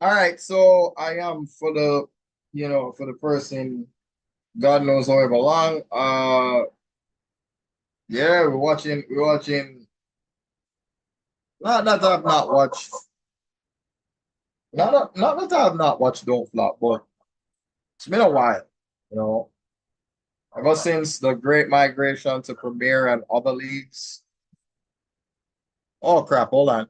All right, so I am for for the person, God knows however long. Yeah, we're watching. Not that I've not watched, not that I've not watched Don't Flop, but it's been a while, you know, ever since the Great Migration to Premier and other leagues. Oh crap! Hold on.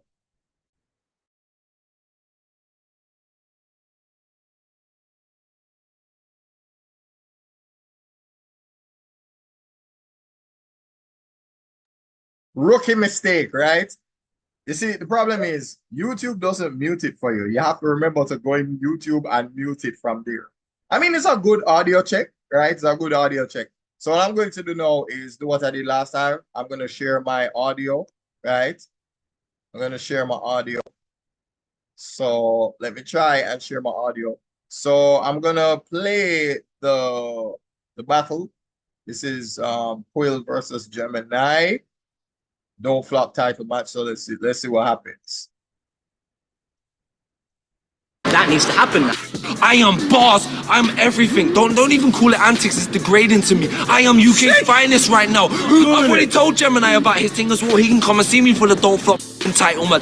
Rookie mistake, right? You see, the problem is YouTube doesn't mute it for you. You have to remember to go in YouTube and mute it from there. I mean, it's a good audio check, right? It's a good audio check. So what I'm going to do now is do what I did last time. I'm going to share my audio, right? I'm going to share my audio. So let me try and share my audio. So I'm going to play the battle. This is Quill versus Gemini. Don't flop title match. So let's see what happens. That needs to happen now. I am boss. I'm everything. Don't even call it antics. It's degrading to me. I am UK's finest right now. I've already told Gemini about his thing as well. He can come and see me for the Don't Flop title, man.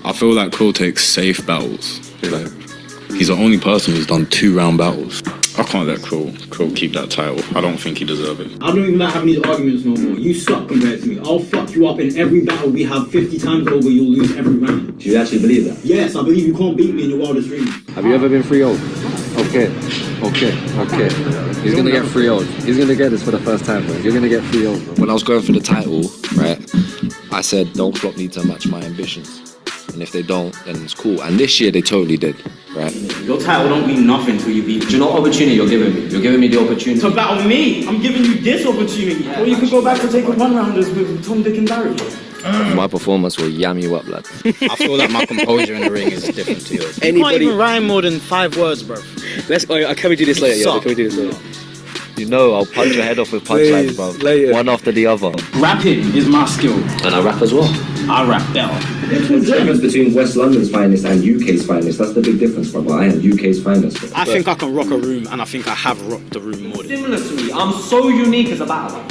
I feel like Quill takes safe battles. He's the only person who's done 2-round battles. I can't let Quill keep that title. I don't think he deserves it. I don't even like having these arguments no more. You suck compared to me. I'll fuck you up in every battle we have 50 times over. You'll lose every round. Do you actually believe that? Yes, I believe you can't beat me in your wildest dreams. Have you ever been 3-0? Okay. He's gonna get 3-0. He's gonna get this for the first time, bro. You're gonna get 3-0, bro. When I was going for the title, right, I said Don't Flop need to match my ambitions. And if they don't, then it's cool. And this year they totally did, right? Your title don't mean nothing till you beat me. Do you know what opportunity you're giving me? You're giving me the opportunity to battle me. I'm giving you this opportunity. Or you could go back to taking one-rounders with Tom, Dick and Barry. My performance will yam you up, lad. I feel like my composure in the ring is different to yours. You can't even rhyme more than 5 words, bro. Can we do this later? Yeah, can we do this later? You know, I'll punch your head off with punchlines, bro. Later. One after the other. Rapping is my skill. And I rap as well. I rap better. There's a difference between West London's finest and UK's finest. That's the big difference, brother. I am UK's finest, bro. I think I can rock a room, and I think I have rocked the room more than Similar to me, I'm so unique as a battler.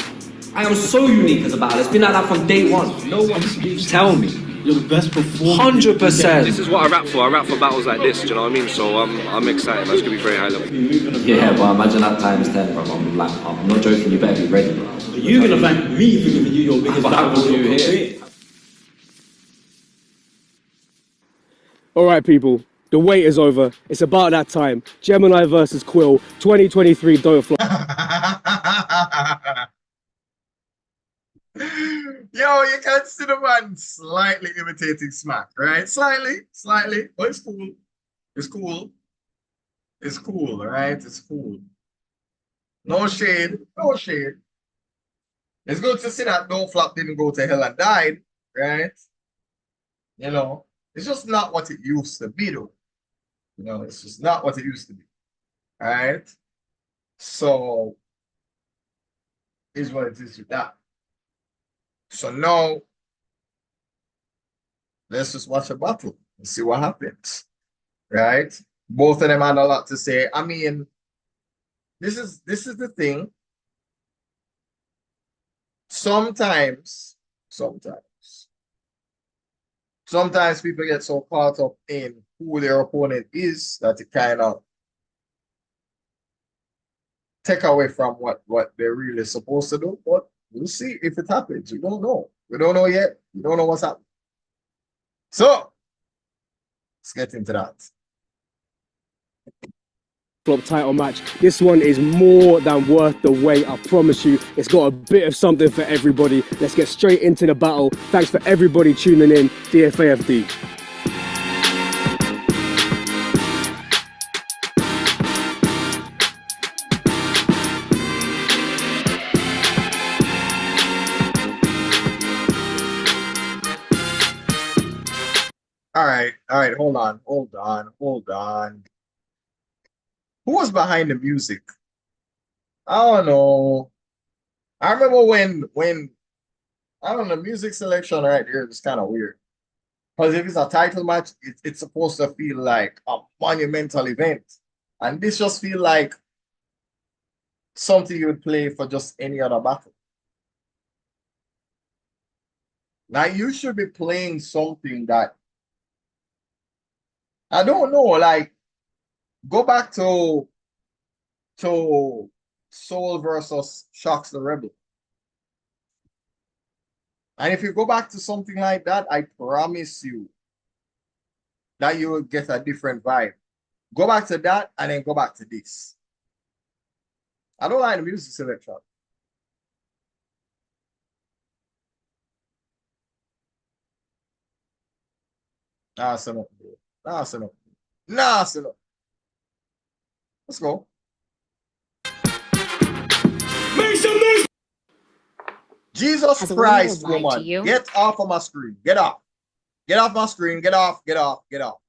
I am so unique as a battler. It's been like that from day one. No one Tell me. You're the best performer. 100%. This is what I rap for. I rap for battles like this, do you know what I mean? So I'm excited, man. It's gonna be very high level. Yeah, but imagine that times 10, bro. I'm not joking, you better be ready, bro. You're gonna thank me for giving you your biggest battle you here. All right, people, the wait is over. It's about that time. Gemini versus Quill, 2023 Don't Flop. Yo, you can see the man slightly imitating Smack, right? Slightly, but it's cool. It's cool. It's cool, right? It's cool. No shade, no shade. It's good to see that Don't Flop didn't go to hell and died, right? You know, it's just not what it used to be, though. You know, it's just not what it used to be. All right? So, is what it is with that. So now, let's just watch a battle and see what happens, right? Both of them had a lot to say. I mean, this is the thing. Sometimes people get so caught up in who their opponent is that it kind of take away from what they're really supposed to do. But we'll see if it happens. We don't know. We don't know yet. We don't know what's happening. So, let's get into that. Flop title match. This one is more than worth the wait, I promise you. It's got a bit of something for everybody. Let's get straight into the battle. Thanks for everybody tuning in. DFAFD. All right, hold on. Who was behind the music? I don't know. I remember when I don't know, music selection right there is kind of weird. Because if it's a title match, it's supposed to feel like a monumental event. And this just feel like something you would play for just any other battle. Now you should be playing something that, I don't know, like go back to Soul versus Shocks the Rebel. And if you go back to something like that, I promise you that you will get a different vibe. Go back to that and then go back to this. I don't like the music selection. Nah, son up. Nah, son up. Nah, son up. Let's go. Make some noise. Jesus Has a Christ, woman lied to woman. you? Get off of my screen. Get off. Get off my screen. Get off. Get off. Get off.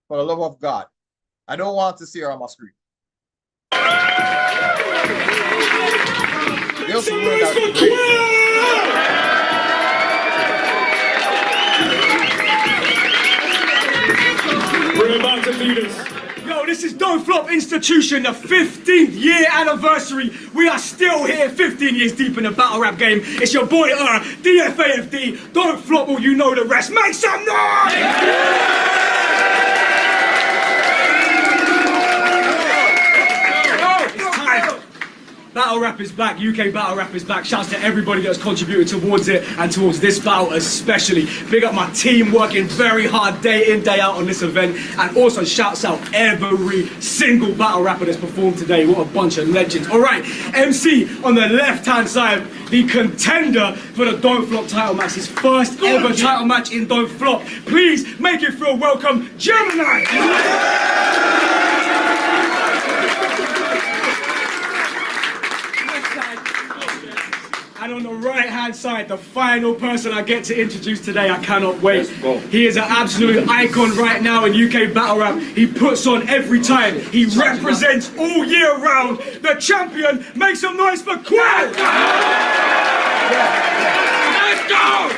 For the love of God. I don't want to see her on my screen. Make some noise for Queen. We're about to do this. Yo, this is Don't Flop Institution, the 15th year anniversary. We are still here, 15 years deep in the battle rap game. It's your boy, DFAFD. Don't flop or you know the rest. Make some noise! Battle rap is back, UK battle rap is back. Shouts to everybody that's contributed towards it and towards this battle especially. Big up my team working very hard day in, day out on this event. And also shouts out every single battle rapper that's performed today. What a bunch of legends. All right, MC on the left-hand side, the contender for the Don't Flop title match. His first ever title match in Don't Flop. Please make it feel welcome, Gemini! And on the right-hand side, the final person I get to introduce today, I cannot wait. He is an absolute icon right now in UK battle rap. He puts on every time. He represents all year round. The champion, make some noise for Quell! Let's go!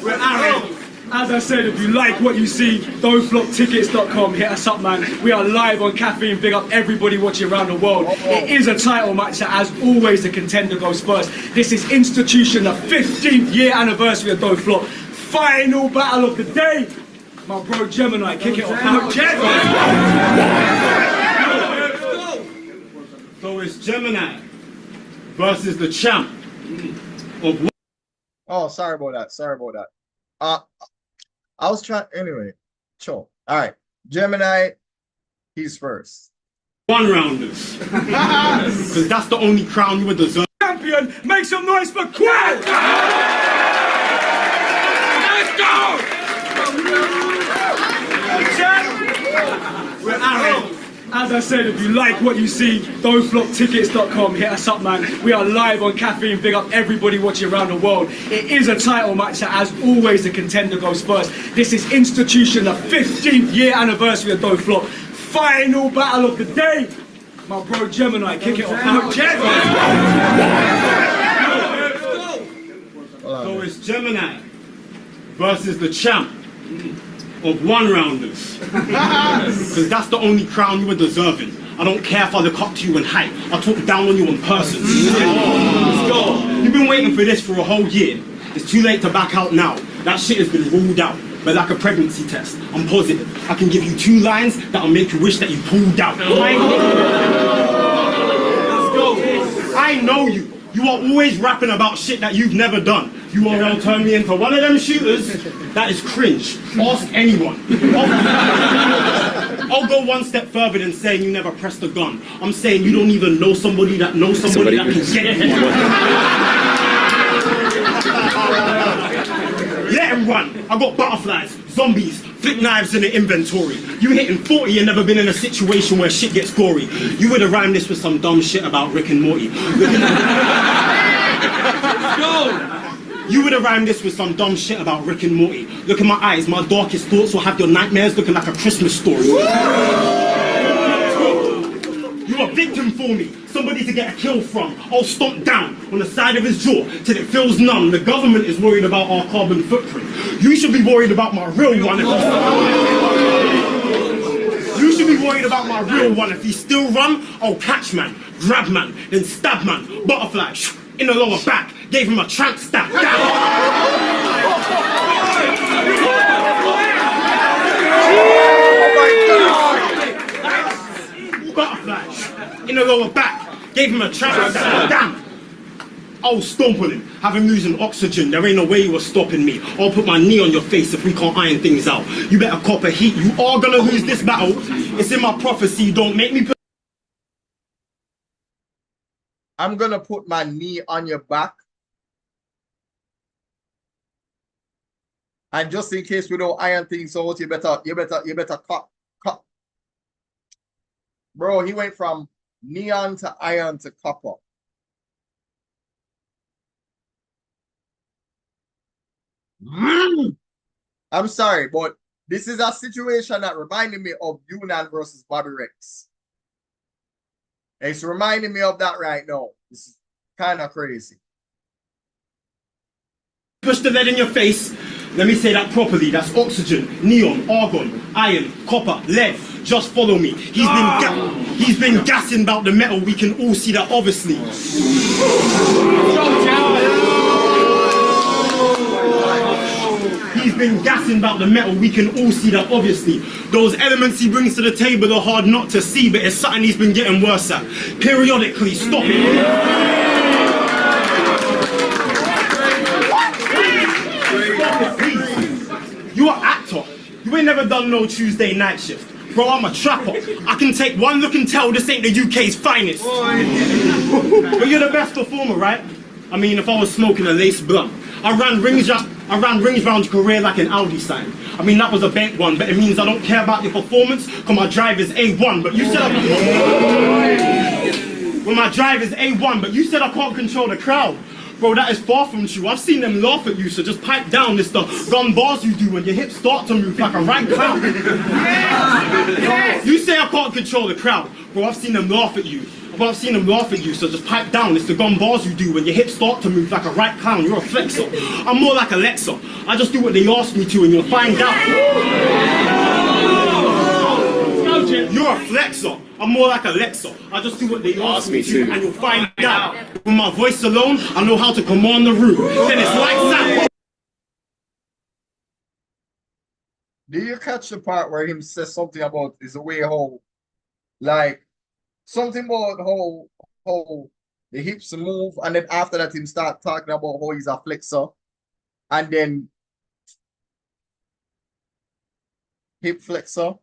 We're Aaron. As I said, if you like what you see, don'tfloptickets.com, hit us up, man. We are live on Caffeine. Big up everybody watching around the world. It is a title match, so as always, the contender goes first. This is Institution, the 15th year anniversary of Don't Flop. Final battle of the day. My bro Gemini, kick it off. So it's Gemini versus the champ of. Oh, sorry about that. Sorry about that. I was trying anyway. Sure. All right. Gemini, he's first. One rounders. Because that's the only crown you would deserve. Champion, make some noise for Quell! Let's go! We're Aaron. As I said, if you like what you see, don'tfloptickets.com, hit us up, man. We are live on Caffeine. Big up everybody watching around the world. It is a title match, so as always, the contender goes first. This is Institution, the 15th year anniversary of Don't Flop. Final battle of the day. My bro Gemini, kick it off. So it's Gemini versus the champ of one rounders. Because that's the only crown you were deserving. I don't care if I look up to you in height. I talk down on you in person. Let's go. You've been waiting for this for a whole year. It's too late to back out now. That shit has been ruled out. But like a pregnancy test, I'm positive. I can give you 2 lines that'll make you wish that you pulled out. Let's go. I know you. You are always rapping about shit that you've never done. You are gonna turn me into one of them shooters? That is cringe. Ask anyone. I'll go one step further than saying you never pressed a gun. I'm saying you don't even know somebody that knows somebody that can get you. Let him run. I got butterflies, zombies, flick knives in the inventory. You hitting 40 and never been in a situation where shit gets gory. You would have rhymed this with some dumb shit about Rick and Morty. You would have rhymed this with some dumb shit about Rick and Morty. Look in my eyes, my darkest thoughts will have your nightmares looking like a Christmas story. You're a victim for me, somebody to get a kill from. I'll stomp down on the side of his jaw till it feels numb. The government is worried about our carbon footprint. You should be worried about my real one. You should be worried about my real one. If he still run, I'll catch man, grab man, then stab man. Butterfly in the lower back, gave him a tramp stab. Butterfly in the lower back, gave him a tramp stab. Damn. I'll stomp on him, have him losing oxygen. There ain't no way you are stopping me. I'll put my knee on your face if we can't iron things out. You better cop a heat. You are gonna lose this battle. It's in my prophecy. Don't make me put. I'm gonna put my knee on your back. And just in case we don't iron things out, you better cut. Bro, he went from neon to iron to copper. I'm sorry, but this is a situation that reminded me of Yunnan versus Bobby Rex. It's reminding me of that right now. This is kind of crazy. Push the lead in your face. Let me say that properly. That's oxygen, neon, argon, iron, copper, lead. Just follow me. He's been gassing about the metal. We can all see that, obviously. He's been gassing about the metal. We can all see that, obviously. Those elements he brings to the table are hard not to see, but it's something he's been getting worse at. Periodically, stop it. You are actor. You ain't never done no Tuesday night shift. Bro, I'm a trapper. I can take one look and tell this ain't the UK's finest. But you're the best performer, right? I mean, if I was smoking a lace blunt, I ran rings round your career like an Audi sign. I mean, that was a bent one, but it means I don't care about your performance, cause my drive is A1, but you said when my drive is A1, but you said I can't control the crowd. Bro, that is far from true. I've seen them laugh at you, so just pipe down. It's the gun bars you do when your hips start to move like a right clown. You say I can't control the crowd. Bro, I've seen them laugh at you. Well, I've seen them laugh at you, so just pipe down. It's the gun bars you do when your hips start to move like a right clown. You're a flexor. I'm more like Alexa. I just do what they ask me to and you'll find out. You're a flexor. I'm more like Alexa. I just do what they ask me to and you'll find out. With my voice alone, I know how to command the room. Then it's like that. Do you catch the part where him says something about is the way how, like, something about how the hips move, and then after that him start talking about how he's a flexor, and then hip flexor.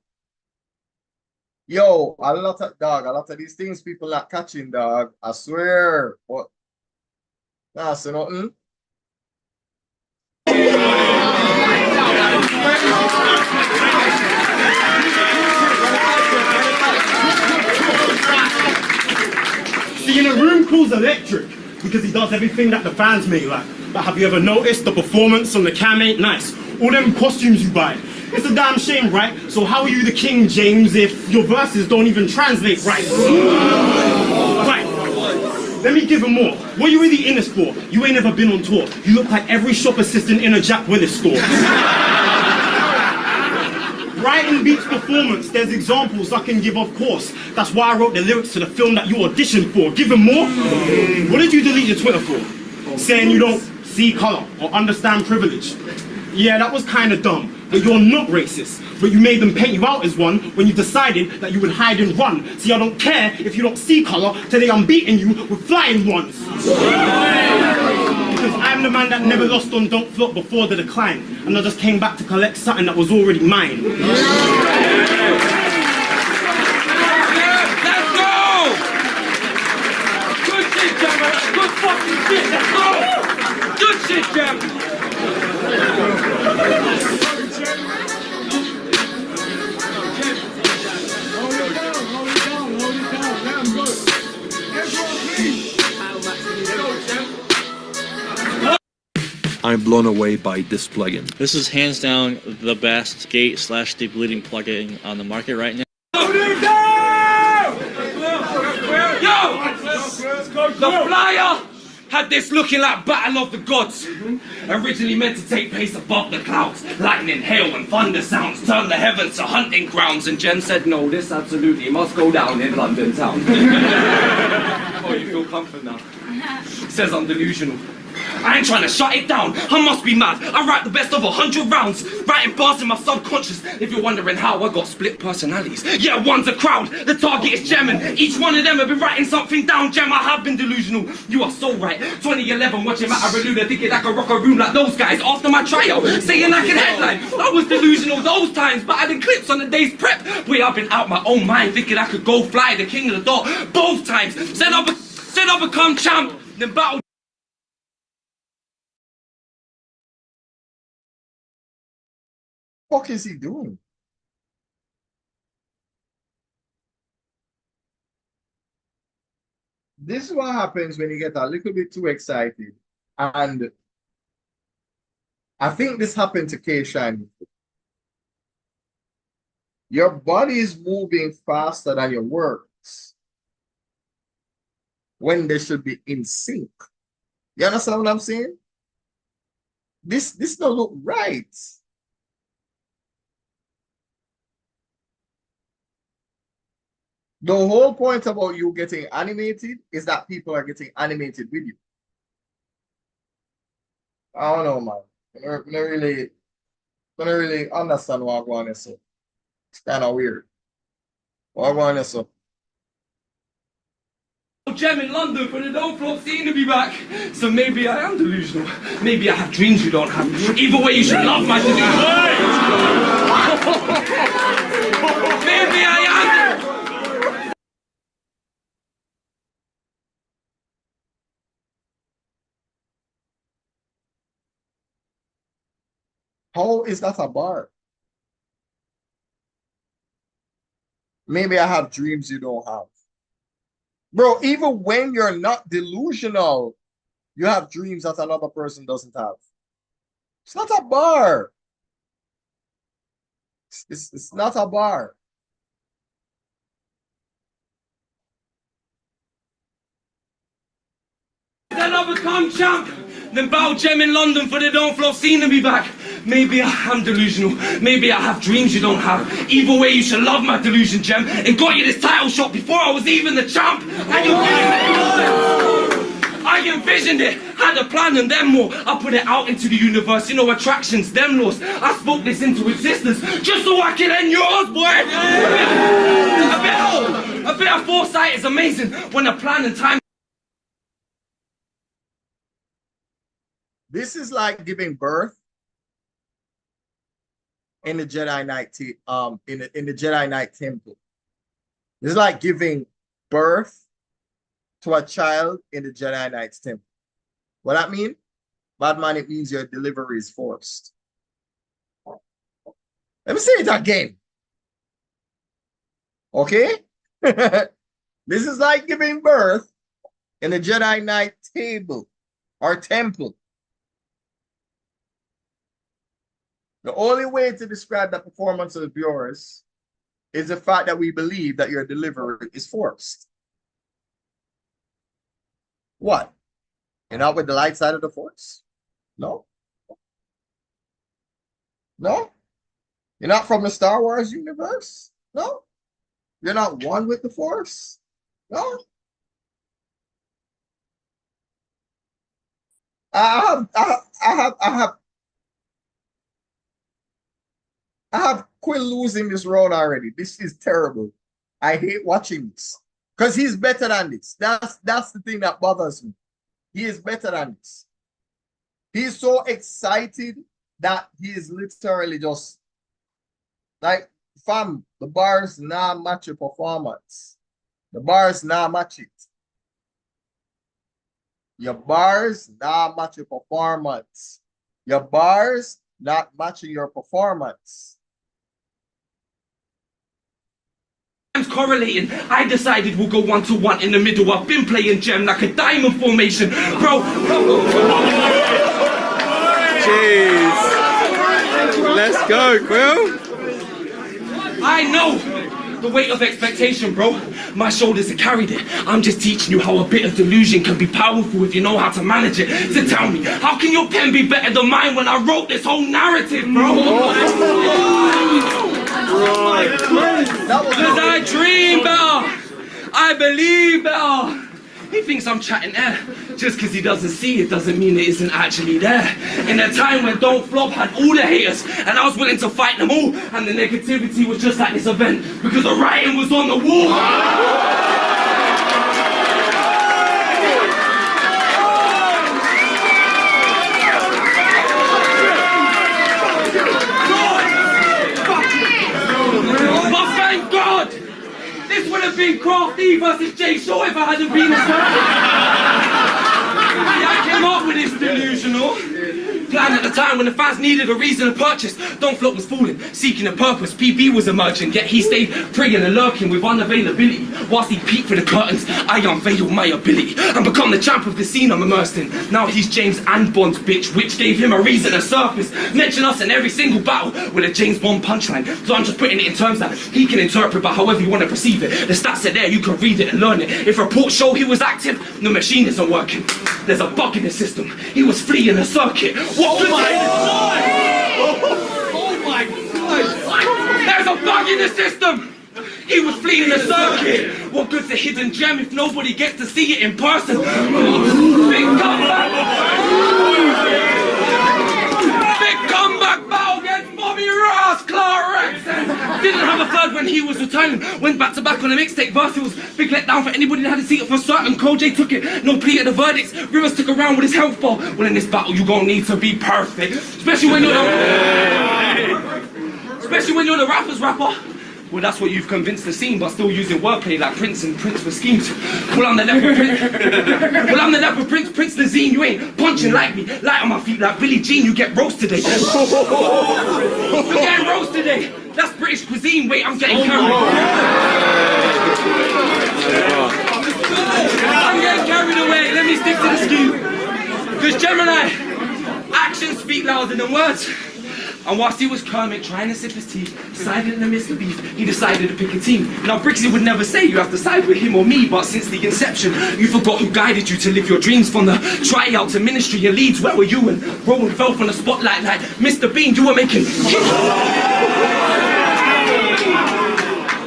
Yo, a lot of these things people not catching, dog. I swear. But nah, so nothing. See, in a room calls electric because he does everything that the fans may like. But have you ever noticed the performance on the cam ain't nice? All them costumes you buy. It's a damn shame, right? So how are you the King James if your verses don't even translate right? Right. Let me give him more. What are you really in this for? You ain't never been on tour. You look like every shop assistant in a Jack Willis store. Writing beats performance. There's examples I can give, of course. That's why I wrote the lyrics to the film that you auditioned for. Give him more. What did you delete your Twitter for? Saying you don't see color or understand privilege. Yeah, that was kind of dumb. But you're not racist. But you made them paint you out as one when you decided that you would hide and run. See, I don't care if you don't see color. Today I'm beating you with flying ones. Because I'm the man that never lost on Don't Flop before the decline. And I just came back to collect something that was already mine. Let's go! Good shit, Jammer. Good fucking shit. Let's go! Good shit, Jammer. I'm blown away by this plugin. This is hands down the best gate/deep bleeding plugin on the market right now. The flyer had this looking like Battle of the Gods. Originally meant to take place above the clouds. Lightning, hail and thunder sounds turn the heavens to hunting grounds. And Jem said, no, this absolutely must go down in London town. Oh, you feel comfort now. Says I'm delusional. I ain't trying to shut it down, I must be mad. I write the best of 100 rounds, writing bars in my subconscious. If you're wondering how I got split personalities, yeah, one's a crowd, the target is Gem, and each one of them have been writing something down. Gem, I have been delusional, you are so right. 2011, watching Matt Reluda, thinking I could rock a room like those guys. After my tryout, saying I can headline. I was delusional those times, but I had clips on the day's prep. Wait, I've been out my own mind, thinking I could go fly, the king of the dot, both times. Said I'll become champ, then battle. What is he doing? This is what happens when you get a little bit too excited. And I think this happened to K-Shine. Your body is moving faster than your words when they should be in sync. You understand what I'm saying? This don't look right. The whole point about you getting animated is that people are getting animated with you. I don't know, man. I don't really understand what I'm going to say. It's kind of weird. What I'm going to say. Gem in London, but they don't flop seem to be back. So maybe I am delusional. Maybe I have dreams you don't have. Either way, you should love my delusion. Maybe I am. How is that a bar? Maybe I have dreams you don't have. Bro, even when you're not delusional, you have dreams that another person doesn't have. It's not a bar. It's not a bar. Then I'll become champ. Then bow Gem in London, for they don't flop seem to be back. Maybe I am delusional. Maybe I have dreams you don't have. Either way, you should love my delusion, Gem. And got you this title shot before I was even the champ. And I envisioned it, had a plan and then more. I put it out into the universe, you know, attractions, them laws. I spoke this into existence just so I can end yours, boy. A bit of foresight is amazing when a plan and time. This is like giving birth in the Jedi Knight in the Jedi Knight temple. It's like giving birth to a child in the Jedi Knight's temple. What that mean? Bad man, it means your delivery is forced. Let me say it again. Okay? This is like giving birth in the Jedi Knight table or temple. The only way to describe the performance of the viewers is the fact that we believe that your delivery is forced. What? You're not with the light side of the force? No? No? You're not from the Star Wars universe? No? You're not one with the force? No? I have Quill losing this round already. This is terrible. I hate watching this because he's better than this. That's the thing that bothers me. He is better than this. He's so excited that he is literally just like, fam, the bars now match your performance. The bars now match it. Your bars now match your performance. Your bars not matching your performance. Correlating, I decided we'll go 1-to-1 in the middle. I've been playing Gem like a diamond formation, bro. Jeez. Let's go, Quill. I know The weight of expectation, bro. My shoulders have carried it. I'm just teaching you how a bit of delusion can be powerful if you know how to manage it. So tell me, how can your pen be better than mine when I wrote this whole narrative, bro? Because I dream better. I believe better. He thinks I'm chatting air. Just because he doesn't see it doesn't mean it isn't actually there. In a time when Don't Flop had all the haters, and I was willing to fight them all, and the negativity was just like this event, because the writing was on the wall. But thank God! This would have been Crafty versus Jay Shaw if I hadn't been a I came up with this delusional plan at the time when the fans needed a reason to purchase. Don't Flop was falling, seeking a purpose. PB was emerging, yet he stayed praying and lurking with unavailability. Whilst he peeked through the curtains, I unveiled my ability and become the champ of the scene I'm immersed in. Now he's James and Bond's bitch, which gave him a reason to surface. Mention us in every single battle with a James Bond punchline. So I'm just putting it in terms that he can interpret by however you want to perceive it. The stats are there, you can read it and learn it. If reports show he was active, the machine isn't working. There's a bug in the system. He was fleeing the circuit. What good my to God! Oh my God! There's a bug in the system! He was fleeing the circuit! What good's a hidden gem if nobody gets to see it in person? Big comeback! Big comeback battle against Bobby Ross, Clark Rex! Didn't have a third when he was returning. Went back to back on a mixtape verse. It was big letdown for anybody that hadn't seen it for certain. Cole J took it, no plea at the verdicts. Rivers took around with his health ball. Well, in this battle, you gon' need to be perfect. Especially when you're the rapper's rapper. Well, that's what you've convinced the scene, but still using wordplay like Prince and Prince for schemes. Well, I'm the leper Prince. Well, I'm the leper Prince, Prince Nazine. You ain't punching like me. Light on my feet like Billie Jean. You get roast today. You're getting roast today. That's British cuisine. Wait, I'm getting carried. I'm getting carried away. Let me stick to the scheme. Because Gemini, actions speak louder than words. And whilst he was Kermit trying to sip his tea, decided in the midst of beef, he decided to pick a team. Now Brixie would never say you have to side with him or me, but since the inception, you forgot who guided you to live your dreams. From the tryout to ministry and leads, where were you? And Rowan fell from the spotlight like Mr. Bean, you were making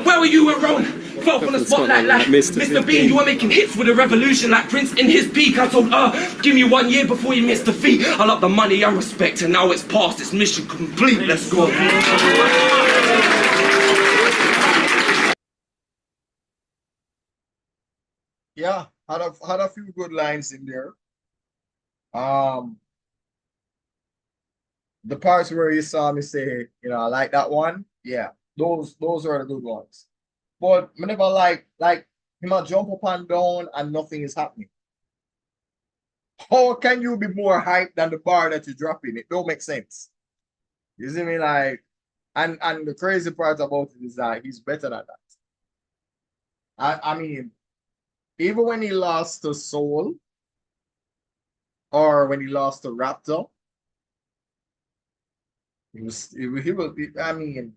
Where were you when Rowan fell from the spotlight like Mr. Bean? You were making hits with a revolution like Prince in his peak. I told give me 1 year before you miss defeat. I love the money and respect, and now it's past, it's mission complete. Let's go. Yeah, had a few good lines in there. The parts where you saw me say, you know, I like that one. Yeah, those are the good ones. But I never like him a jump up and down and nothing is happening. How can you be more hyped than the bar that you're dropping? It don't make sense. You see me, like, and the crazy part about it is that he's better than that. I mean, even when he lost to Soul or when he lost to Raptor, he was I mean,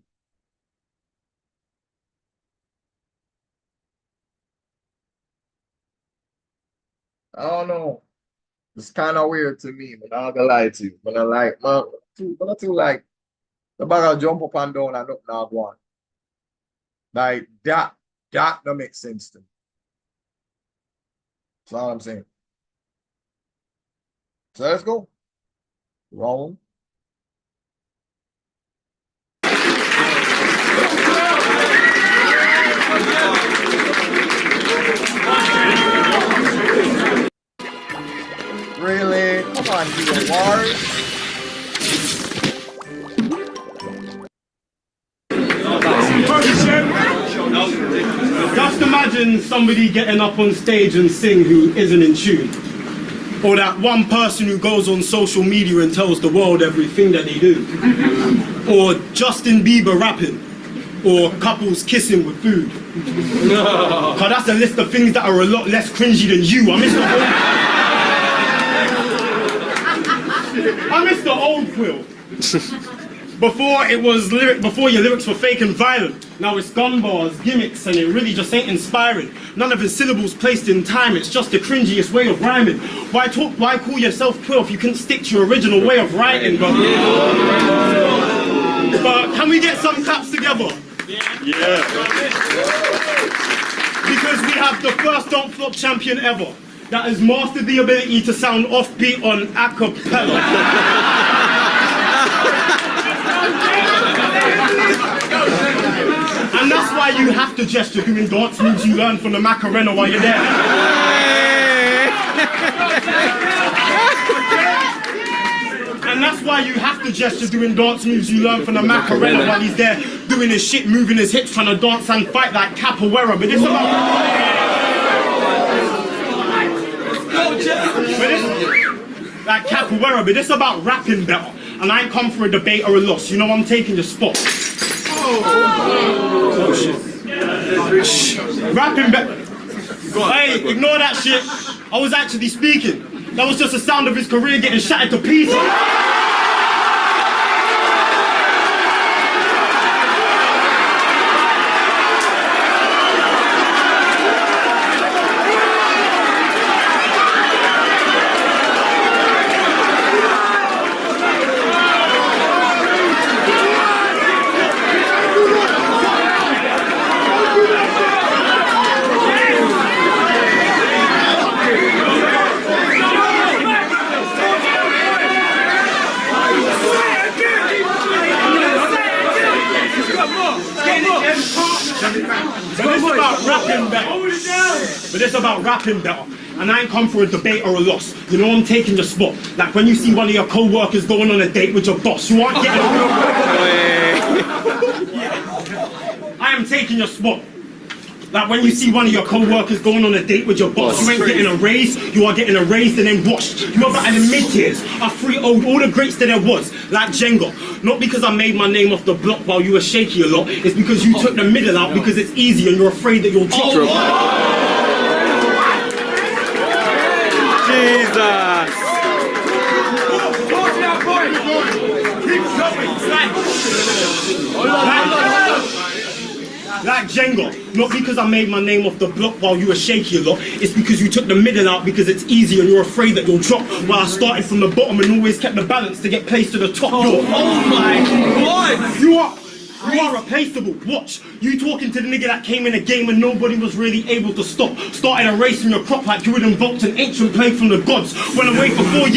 I don't know. It's kind of weird to me, but I'm not gonna lie to you. But I like, man, but I feel like the bag jump up and down and up now one. Like that don't make sense to me. That's all I'm saying. So let's go. Roll. Really? Come on, you Wars. Just imagine somebody getting up on stage and sing who isn't in tune. Or that one person who goes on social media and tells the world everything that they do. Or Justin Bieber rapping. Or couples kissing with food. Cause that's a list of things that are a lot less cringy than you. I miss the old Quill. Before it was before your lyrics were fake and violent. Now it's gun bars, gimmicks, and it really just ain't inspiring. None of his syllables placed in time, it's just the cringiest way of rhyming. Why call yourself queer if you couldn't stick to your original way of writing, bro? But can we get some claps together? Yeah. Because we have the first Don't Flop champion ever that has mastered the ability to sound offbeat on a cappella. And that's why you have to gesture doing dance moves you learn from the Macarena while you're there. And that's why you have to gesture doing dance moves you learn from the Macarena while he's there doing his shit, moving his hips, trying to dance and fight like capoeira. But it's about... like capoeira, but it's about rapping better. And I ain't come for a debate or a loss. You know I'm taking your spot. Oh shit. Rapping better. Hey, ignore that shit. I was actually speaking. That was just the sound of his career getting shattered to pieces. But it's about rapping better. And I ain't come for a debate or a loss. You know I'm taking your spot. Like when you see one of your co-workers going on a date with your boss, you aren't getting a real I am taking your spot. Like when you see one of your co-workers going on a date with your boss, you ain't getting a raise, you are getting a raise and then washed. You are better than mid-tiers. I freehold all the greats that there was, like Jankro. Not because I made my name off the block while you were shaky a lot, it's because you took the middle out because it's easy and you're afraid that you'll drop. Jesus! Like Jankro, not because I made my name off the block while you were shaky a lot, it's because you took the middle out because it's easy and you're afraid that you'll drop. While I started from the bottom and always kept the balance to get placed to the top. Oh my God! You are replaceable. Watch, you talking to the nigga that came in the game and nobody was really able to stop. Started erasing your crop like you had invoked an ancient plague from the gods. Went away for 4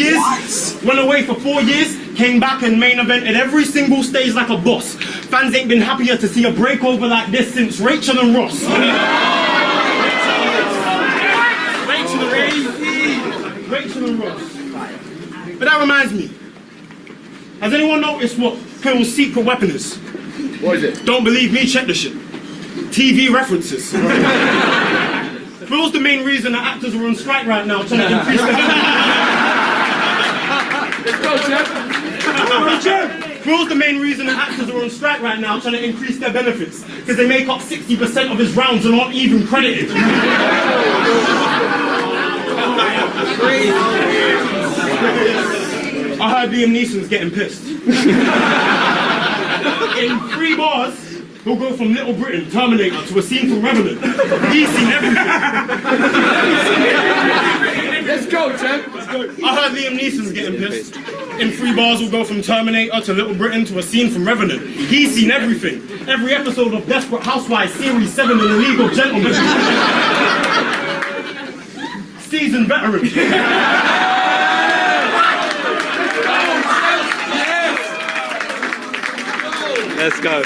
years. Came back and main evented every single stage like a boss. Fans ain't been happier to see a breakover like this since Rachel and Ross. Rachel and Ross. But that reminds me. Has anyone noticed what Pill's secret weapon is? What is it? Don't believe me? Check the shit. TV references. Pill's the main reason that actors are on strike right now trying to increase their... Let's go, Jeff. Pill's the main reason that actors are on strike right now trying to increase their benefits. Because they make up 60% of his rounds and aren't even credited. I heard Liam Neeson's getting pissed. In 3 bars, he'll go from Little Britain, Terminator, to a scene from Revenant. He's seen everything. Let's go, Jen. I heard Liam Neeson's getting pissed. In 3 bars, we'll go from Terminator to Little Britain to a scene from Revenant. He's seen everything. Every episode of Desperate Housewives, Series 7 in the League of Gentlemen. Seasoned veteran. Let's go.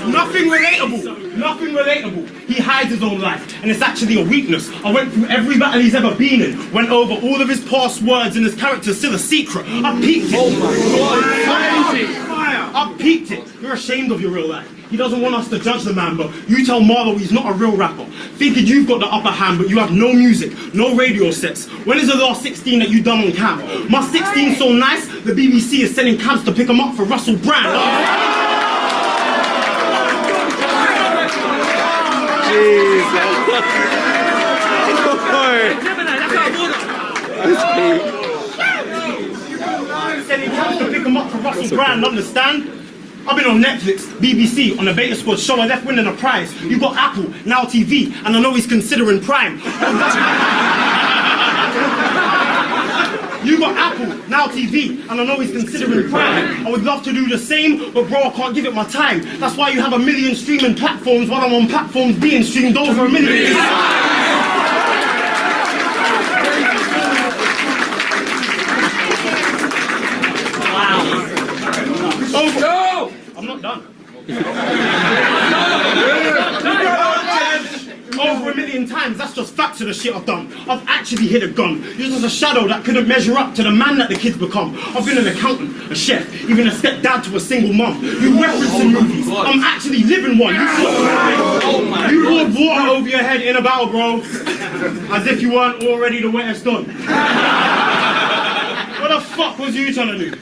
Nothing relatable. He hides his own life, and it's actually a weakness. I went through every battle he's ever been in, went over all of his past words, and his character's still a secret. I peeped it. Oh my God. I peeped it. You're ashamed of your real life. He doesn't want us to judge the man, but you tell Marlo he's not a real rapper. Thinking you've got the upper hand, but you have no music, no radio sets. When is the last 16 that you done on cam? My 16's so nice, the BBC is sending cabs to pick him up for Russell Brand. Sending cabs to pick him up for Russell Brand, understand? I've been on Netflix, BBC, on the Beta Squad show. I left winning a prize. You got Apple, Now TV, and I know he's considering Prime. You got Apple, Now TV, and I know he's considering Prime. I would love to do the same, but bro, I can't give it my time. That's why you have a million streaming platforms while I'm on platforms being streamed over a million. Oh, no! I'm not done. Over a million times, that's just facts of the shit I've done. I've actually hit a gun. You're just a shadow that couldn't measure up to the man that the kids become. I've been an accountant, a chef, even a stepdad to a single mum. You reference in movies. I'm actually living one. You poured water over your head in a battle, bro. As if you weren't already the wettest done. What the fuck was you trying to do?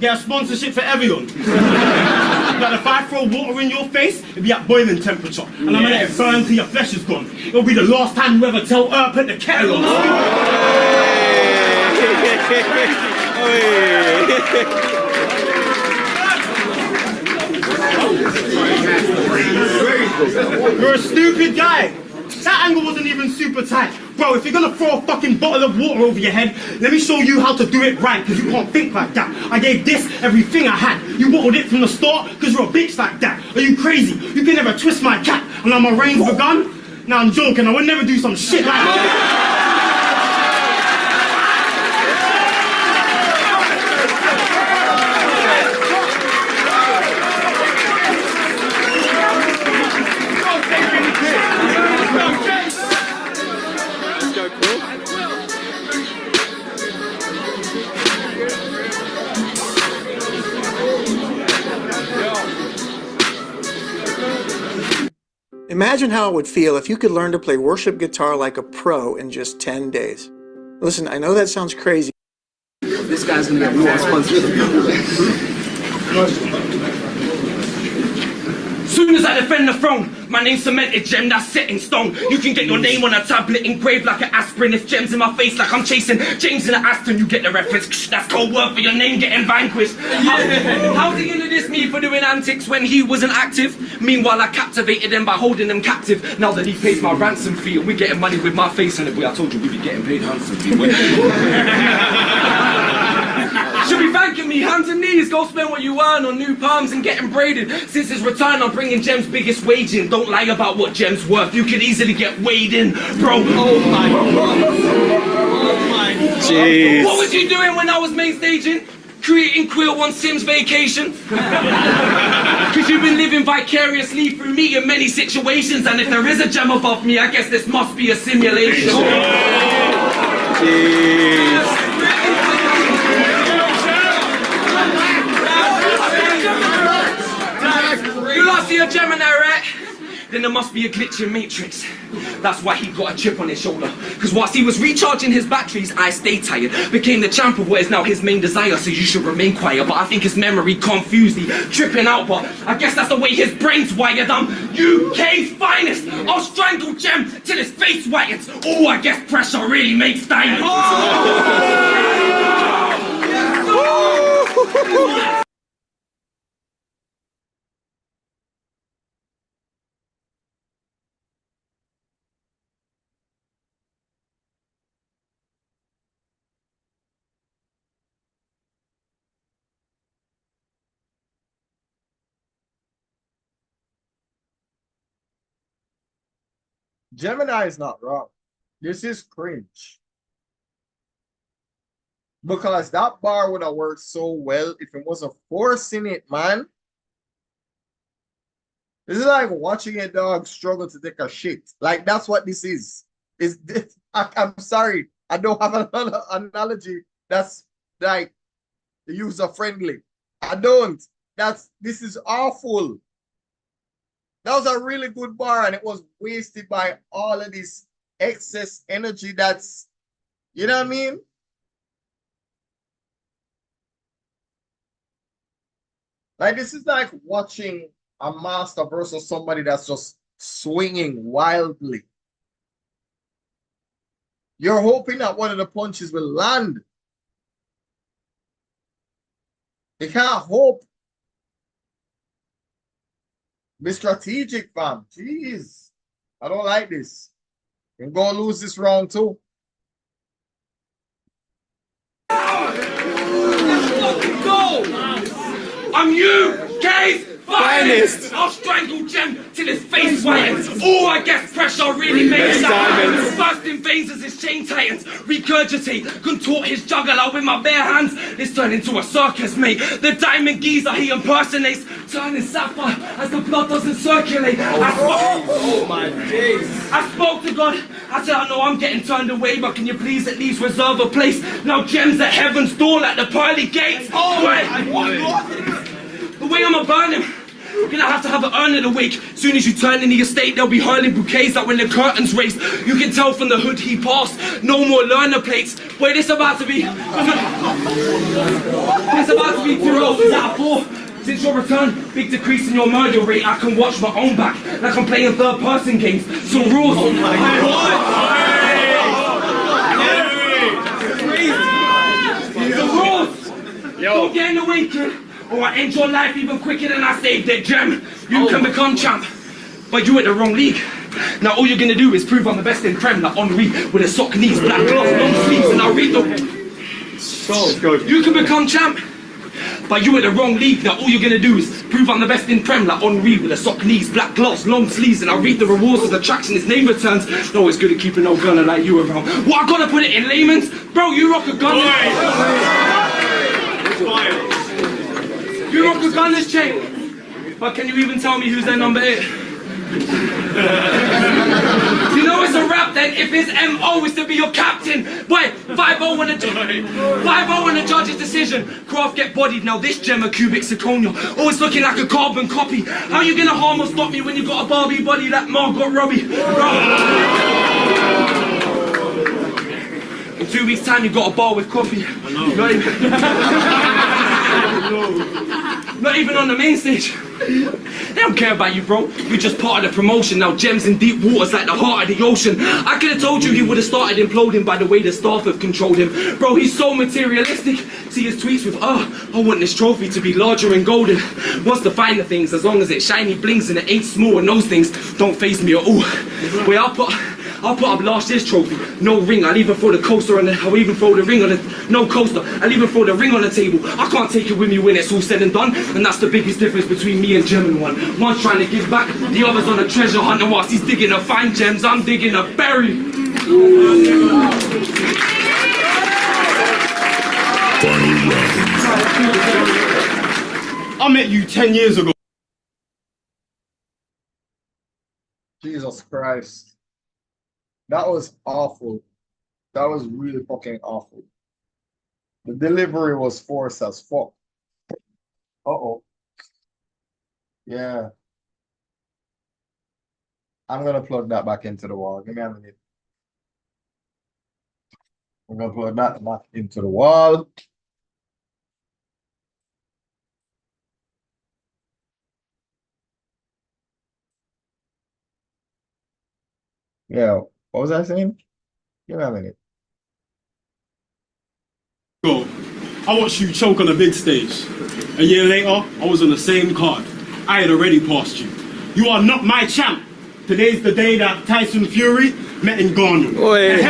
Get a sponsorship for everyone. But if I throw water in your face, it'll be at boiling temperature. And I'm gonna let it burn till your flesh is gone. It'll be the last time you ever tell put the kettle on. You're a stupid guy. That angle wasn't even super tight. Bro, if you're gonna throw a fucking bottle of water over your head, let me show you how to do it right, because you can't think like that. I gave this everything I had. You bottled it from the start, because you're a bitch like that. Are you crazy? You can never twist my cap, and now my reign's begun? Now I'm joking, I would never do some shit like that. Imagine how it would feel if you could learn to play worship guitar like a pro in just 10 days. Listen, I know that sounds crazy. This guy's gonna get more sponsorship. Soon as I defend the throne, my name's cemented, gem that's set in stone. You can get your name on a tablet engraved like an aspirin. If gems in my face like I'm chasing James in an Aston, you get the reference. That's cold word for your name getting vanquished. How's he gonna diss me for doing antics when he wasn't active? Meanwhile, I captivated him by holding him captive. Now that he pays my ransom fee, and we're getting money with my face on it. Boy, I told you we'd be getting paid handsomely. Should be thanking me, hands and knees. Go spend what you earn on new palms and getting braided. Since his return, I'm bringing Jem's biggest wage in. Don't lie about what Jem's worth. You could easily get weighed in, bro. Oh my God. Oh my God. Jeez. What was you doing when I was main staging? Creating Quill on Sim's vacation? Cause you've been living vicariously through me in many situations. And if there is a gem above me, I guess this must be a simulation. Jeez. You lot see a Gemini, right? Then there must be a glitch in Matrix. That's why he got a chip on his shoulder. Cause whilst he was recharging his batteries, I stayed tired. Became the champ of what is now his main desire, so you should remain quiet. But I think his memory confused me, tripping out, but I guess that's the way his brain's wired. I'm UK's finest. I'll strangle Gem till his face whitens. Oh, I guess pressure really makes diamonds. Oh! Gemini is not wrong. This is cringe. Because that bar would have worked so well if it wasn't forcing it, man. This is like watching a dog struggle to take a shit. Like, that's what this is. I'm sorry. I don't have another analogy that's like user-friendly. I don't. This is awful. That was a really good bar, and it was wasted by all of this excess energy that's, you know what I mean? Like, this is like watching a master versus somebody that's just swinging wildly. You're hoping that one of the punches will land. You can't hope. Be strategic, fam. Jeez. I don't like this. You're gonna lose this round too. Go! I'm UK's finest! I'll strangle Jem till his face whitens. Oh, I guess pressure really makes diamonds. Burst in veins as his chain tightens. Regurgitate, contort his jugular with my bare hands. It's turned into a circus, mate. The diamond geezer he impersonates, turning sapphire as the blood doesn't circulate. Oh my days. I spoke to God. I said, I know I'm getting turned away, but can you please at least reserve a place? Now Jem's at heaven's door like the pearly gates. Oh my God. The way I'ma burn him, you're gonna have to have an urn in the wake. Soon as you turn in the estate, they'll be hurling bouquets out when the curtains raised. You can tell from the hood he passed. No more learner plates. Wait, it's about to be 2 roses out of 4. Since your return, big decrease in your murder rate. I can watch my own back like I'm playing third-person games. So rules. Oh my God. The rules. Don't get in the way, kid. Or I end your life even quicker than I saved it, Jem. You can become champ, but you at the wrong league. Now all you're gonna do is prove I'm the best in Prem, like Henri with a sock knees, black gloves, long sleeves, and I'll read the... You can become champ, but you at the wrong league. Now all you're gonna do is prove I'm the best in Prem, like Henri with a sock knees, black gloves, long sleeves, and I'll reap the rewards of the tracks and his name returns. No, it's good at keeping no gunner like you around. What, I gotta put it in layman's? Bro, you rock a gun. You rock a gunner's chain, but can you even tell me who's their number 8? You know it's a rap then if his MO is to be your captain. Boy, 5-0 on the judge's decision. Craft get bodied, now this gem a cubic zirconia. Always looking like a carbon copy. How you gonna harm or stop me when you got a Barbie body like Margot Robbie? In 2 weeks time you got a bar with coffee. Not even on the main stage. They don't care about you, bro. You're just part of the promotion. Now Jem's in deep waters like the heart of the ocean. I could have told you he would have started imploding by the way the staff have controlled him. Bro, he's so materialistic. See his tweets with, I want this trophy to be larger and golden. Wants to find the things as long as it shiny blings and it ain't small, and those things don't faze me at all. Wait, I'll put up last year's trophy. No ring, I'll even throw the coaster on the... I'll even throw the ring on the... No coaster, I'll even throw the ring on the table. I can't take it with me when it's all said and done. And that's the biggest difference between me and Gem and one. One's trying to give back, the other's on a treasure hunt. And whilst he's digging to find gems, I'm digging to bury. I met you 10 years ago. Jesus Christ. That was awful. That was really fucking awful. The delivery was forced as fuck. Uh-oh. Yeah. I'm gonna plug that back into the wall. Give me a minute. I'm gonna plug that back into the wall. Yeah. What was I saying? Give me a minute. Go. I watched you choke on a big stage. A year later, I was on the same card. I had already passed you. You are not my champ. Today's the day that Tyson Fury met in Ghana. A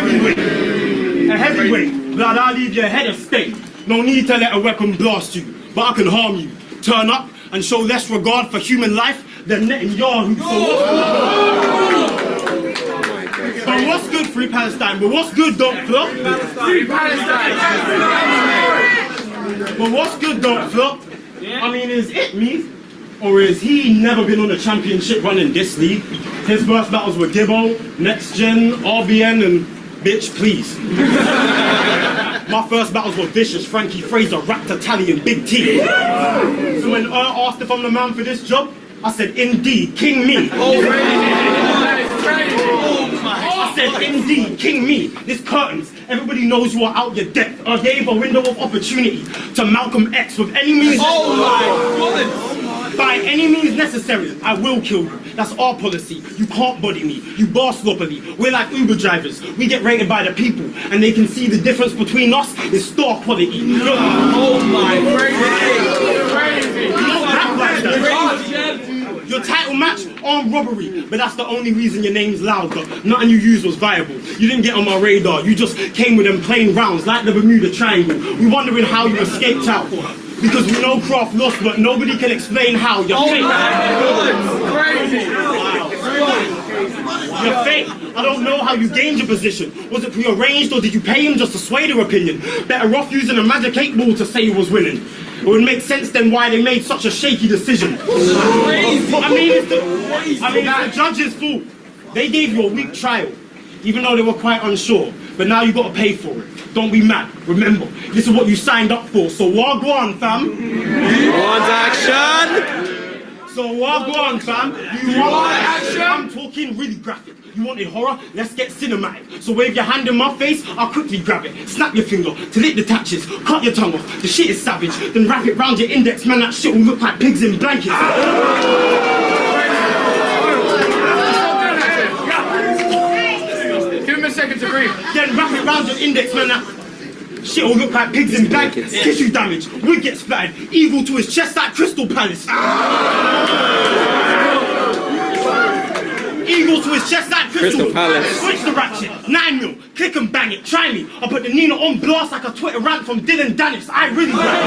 heavyweight. Blood, I'll leave your head of state. No need to let a weapon blast you, but I can harm you. Turn up and show less regard for human life than Netanyahu. But what's good, Free Palestine? But what's good, don't flop? Free Palestine! But what's good, don't flop? I mean, is it me? Or is he never been on a championship run in this league? His first battles were Gibbo, Next Gen, RBN, and bitch, please. My first battles were Vicious, Frankie Fraser, Raptatali, and Big T. So when asked if I'm the man for this job, I said, indeed, king me. I said, indeed, king me. This curtains, everybody knows you are out your depth. I gave a window of opportunity to Malcolm X with any means. By any means necessary, I will kill you. That's our policy. You can't body me. You bar sloppily. We're like Uber drivers. We get rated by the people, and they can see the difference between us is store quality. Oh my, crazy. You don't act like that. Your title match, armed robbery, but that's the only reason your name's loud. But nothing you used was viable. You didn't get on my radar. You just came with them plain rounds like the Bermuda Triangle. We wondering how you escaped out. Because we know Croft lost, but nobody can explain how. You're fake. Crazy. You're fake. I don't know how you gained your position. Was it prearranged or did you pay him just to sway their opinion? Better off using a magic 8 ball to say he was winning. It would make sense then why they made such a shaky decision. I mean, it's the judge's fault. They gave you a week trial, even though they were quite unsure. But now you got to pay for it. Don't be mad. Remember, this is what you signed up for. So wagwan, fam. Want action? So wagwan, fam. You want action? I'm talking really graphic. You wanted horror? Let's get cinematic. So wave your hand in my face, I'll quickly grab it. Snap your finger till it detaches. Cut your tongue off. The shit is savage. Then wrap it round your index, man. That shit will look like pigs in blankets. Give him a second to breathe. Then wrap it round your index, man. That shit will look like pigs in blankets. Tissue damage. Wig gets flattened. Eagle to his chest like Crystal Palace. Eagle to his chest like Crystal Palace. Switch the ratchet. 9 mil. Click and bang it. Try me. I put the Nina on blast like a Twitter rant from Dylan Dennis. I really rap.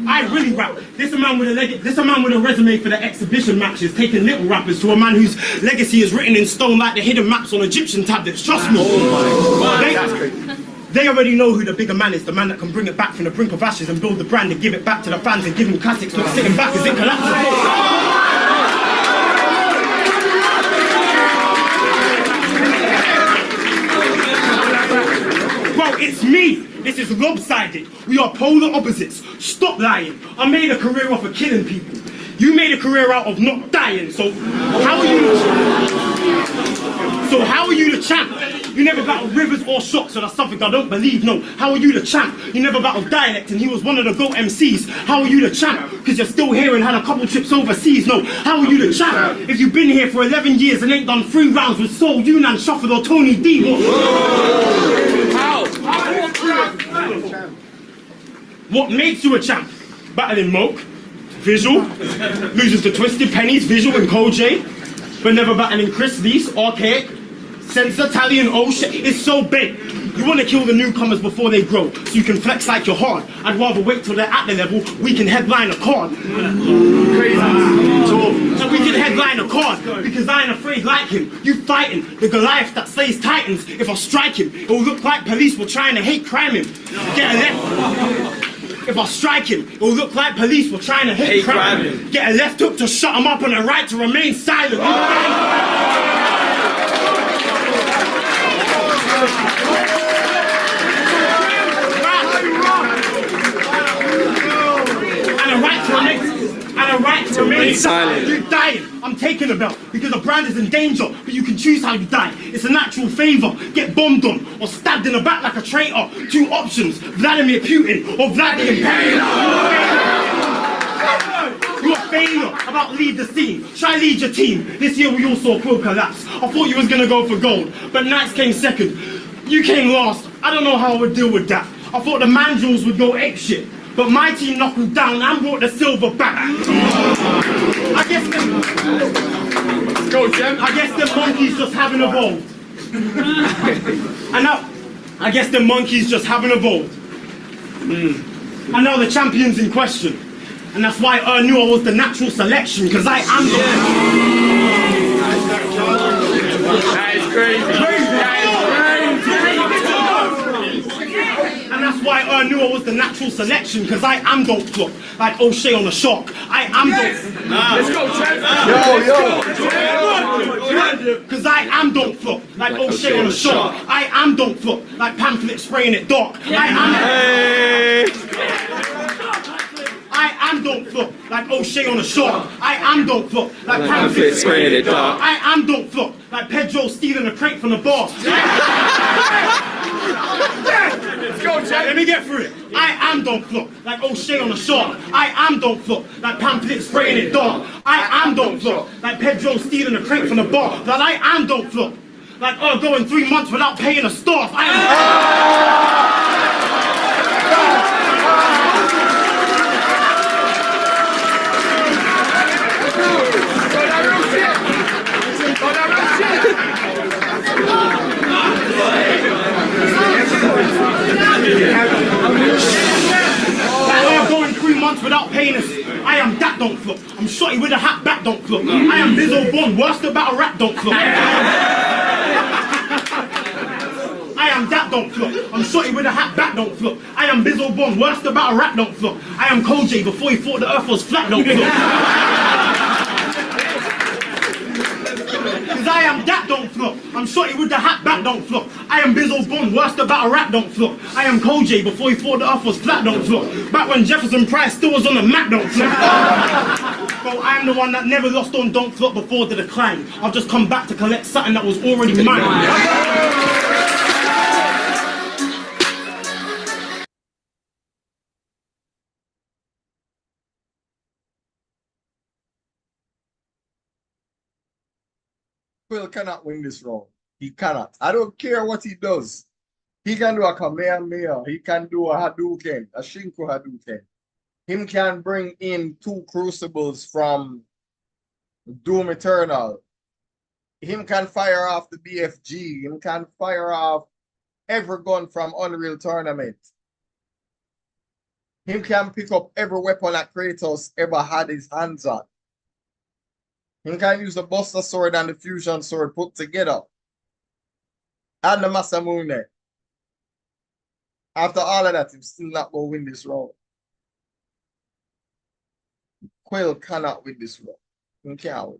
I really rap. This a man with a resume for the exhibition matches, taking little rappers to a man whose legacy is written in stone like the hidden maps on Egyptian tablets. Trust me. They already know who the bigger man is, the man that can bring it back from the brink of ashes and build the brand and give it back to the fans and give them classics, not sitting back as it collapses. Bro, it's me. This is lopsided. We are polar opposites. Stop lying. I made a career off of killing people. You made a career out of not dying. So how are you the champ? You never battled Rivers or Shock, so that's something I don't believe, no. How are you the champ? You never battled Dialect and he was one of the GOAT MCs. How are you the champ? Because you're still here and had a couple trips overseas, no. How are you the champ? If you've been here for 11 years and ain't done 3 rounds with Soul, Yunnan, Shuffle or Tony D. What makes you a champ? Battling Moke, Visual, loses to Twisted Pennies, Visual and Cole J, but never battling Chris Lees, Archaic, Sensor, Tally and oh shit, it's so big. You want to kill the newcomers before they grow, so you can flex like you're hard. I'd rather wait till they're at the level, we can headline a card. So we can headline a card, because I ain't afraid like him. You fighting, the Goliath that slays titans. If I strike him, it will look like police were trying to hate crime him. Get a left. If I strike him, it will look like police were trying to hate crime him. Get a left hook to shut him up and a right to remain silent. And a right to remain silent. You're dying. I'm taking the belt because the brand is in danger, but you can choose how you die. It's a natural favor. Get bombed on or stabbed in the back like a traitor. 2 options: Vladimir Putin or Vladimir Putin. You're a failure. About lead the scene. Try lead your team. This year we all saw Quill collapse. I thought you was gonna go for gold, but Knights came second. You came last. I don't know how I would deal with that. I thought the Mandrills would go ape shit, but my team knuckled down and brought the silver back. I guess the monkeys just haven't evolved. I guess the monkeys just haven't evolved. And now the champion's in question. And that's why I knew I was the natural selection, because I am the... That is crazy. And that's why I knew I was the natural selection, because I am don't flop, like O'Shea on a shark. I am don't... Let's go, Chad. Because I am don't flop, like O'Shea on a shark. I am don't flop, like pamphlet spraying it dark. I am don't flop, like O'Shea on a shark. I am don't flop, like pamphlet spraying it dark. I am don't flop, like Pedro stealing a crate from the bar. Let's go, Chad. Let me get through it. I am don't flop, like O'Shea on a shark. I am don't flop, like pamphlet spraying it dark. I am don't flop, like Pedro stealing a crate from the bar. That I am don't flop, like going 3 months without paying a staff. I am. Yes, I am that don't flop. I'm shotty with a hat back don't flop. I am Lizzo Bond, worst about a rap don't flop. I am that don't flop. I'm shotty with a hat back don't flop. I am Lizzo Bond, worst about a rap don't flop. I am Kojay before he thought the earth was flat don't flop. Cause I am that don't flop. I'm shotty with the hat back don't flop. I am Bizzle Bond, worst about a rap don't flop. I am Kojay before he thought the earth was flat don't flop. Back when Jefferson Price still was on the map don't flop. Bro, I am the one that never lost on don't flop before the decline. I've just come back to collect something that was already mine. Quill cannot win this round. He cannot. I don't care what he does. He can do a Kamehameha. He can do a Hadouken, a Shinko Hadouken. Him can bring in 2 crucibles from Doom Eternal. Him can fire off the BFG. Him can fire off every gun from Unreal Tournament. Him can pick up every weapon that Kratos ever had his hands on. Him can use the Buster Sword and the Fusion Sword put together. And the Masamune. After all of that, he's still not going to win this round. Quill cannot win this round. He can't win.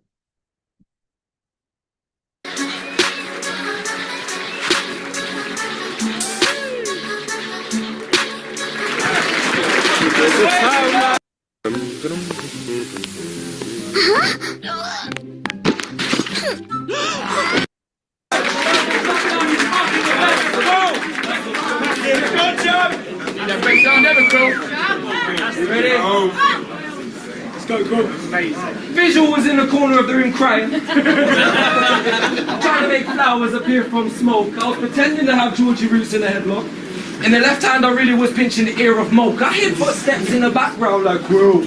Let's go, cool. Amazing. Visual was in the corner of the room crying. Trying to make flowers appear from smoke. I was pretending to have Georgie roots in the headlock. In the left hand, I really was pinching the ear of Moke. I hear footsteps in the background like, "Bro,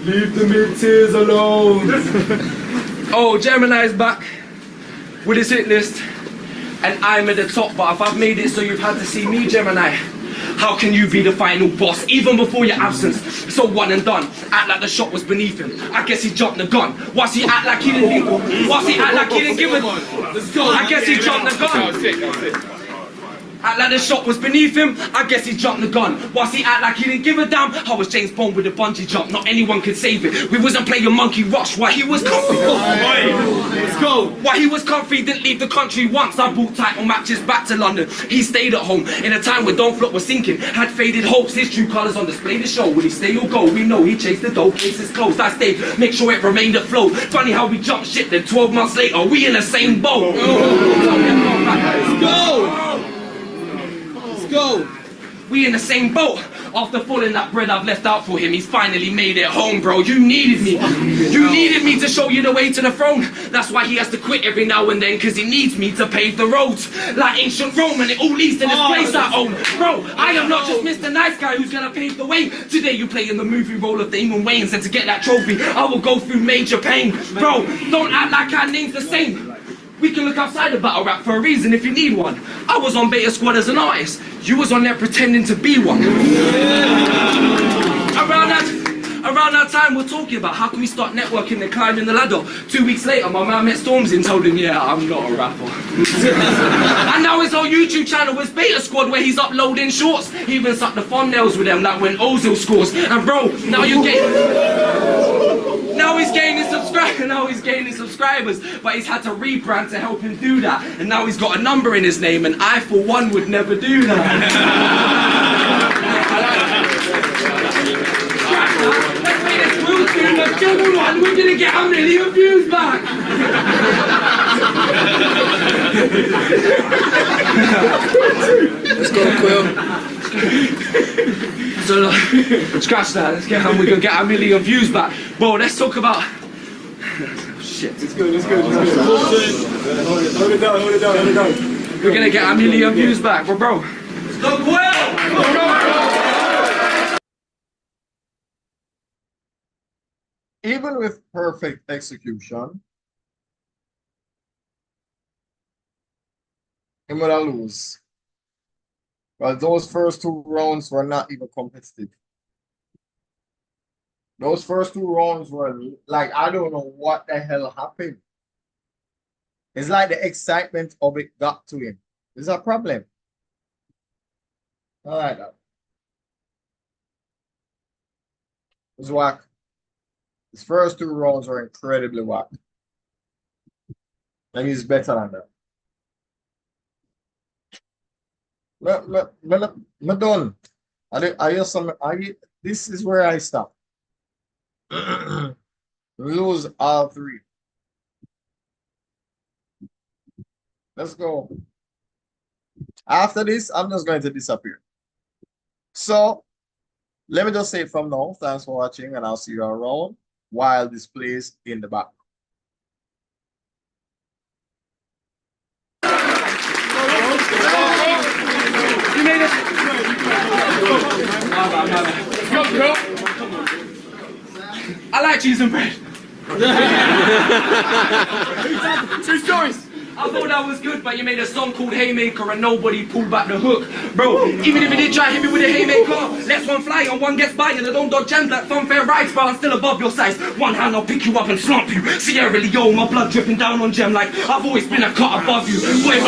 leave the mid-tiers alone." Oh, Gemini's back with his hit list. And I'm at the top, but if I've made it so you've had to see me, Gemini, how can you be the final boss, even before your absence? So one and done, act like the shot was beneath him. I guess he jumped the gun. Whilst he act like he didn't give a... I guess he jumped the gun. Act like the shot was beneath him, I guess he jumped the gun. Whilst he act like he didn't give a damn, I was James Bond with a bungee jump. Not anyone could save it. We wasn't playing Monkey Rush while he was comfy. Let's go. While he was comfy, didn't leave the country once. I bought title matches back to London. He stayed at home in a time when Don't Flop was sinking. Had faded hopes, his true colours on display to show. Will he stay or go? We know he chased the dough, cases closed. I stayed, make sure it remained afloat. Funny how we jumped shit, then 12 months later, we in the same boat. Let's go. Go. We in the same boat. After falling that bread I've left out for him, he's finally made it home, bro. You needed me. You needed me to show you the way to the throne. That's why he has to quit every now and then, because he needs me to pave the roads. Like ancient Rome, and it all leads to this place I own. Bro, I am not just Mr. Nice Guy who's gonna pave the way. Today you play in the movie role of Damon Wayans, and to get that trophy, I will go through major pain. Bro, don't act like our name's the same. We can look outside the battle rap for a reason if you need one. I was on Beta Squad as an artist. You was on there pretending to be one. Around that time, we're talking about how can we start networking and climbing the ladder. 2 weeks later, my man met Stormzy and told him, yeah, I'm not a rapper. And now his whole YouTube channel was Beta Squad, where he's uploading shorts. He even sucked the thumbnails with them, like when Ozil scores. And bro, now he's gaining subscribers, but he's had to rebrand to help him do that. And now he's got a number in his name, and I, for one, would never do that. Let's make this real soon. The jungle one, we're gonna get 1 million views back. Let's go, Quill. So, scratch that. Let's get home. We're gonna get 1 million views back. Bro, let's talk about. Shit. It's good. Hold it down. We're gonna get 1 million views back, bro. Let's go, Quill. Even with perfect execution, I'm gonna lose. Well, those first 2 rounds were not even competitive. Those first two rounds were like, I don't know what the hell happened. It's like the excitement of it got to him. It's a problem. All right, it's whack. His first two rounds were incredibly whack. And he's better than that. Me done. I hear some. This is where I stop. Lose all three. Let's go. After this, I'm just going to disappear. So let me just say from now, thanks for watching, and I'll see you around while this plays in the back. You made it. Go. I like cheese and bread. True stories. I thought that was good, but you made a song called Haymaker and nobody pulled back the hook. Bro, even if you did try to hit me with a haymaker, lets one fly and one gets by and I don't dodge gems like funfair rides, but I'm still above your size. One hand I'll pick you up and slump you. Sierra Leone, my blood dripping down on gem like I've always been a cut above you. Boy,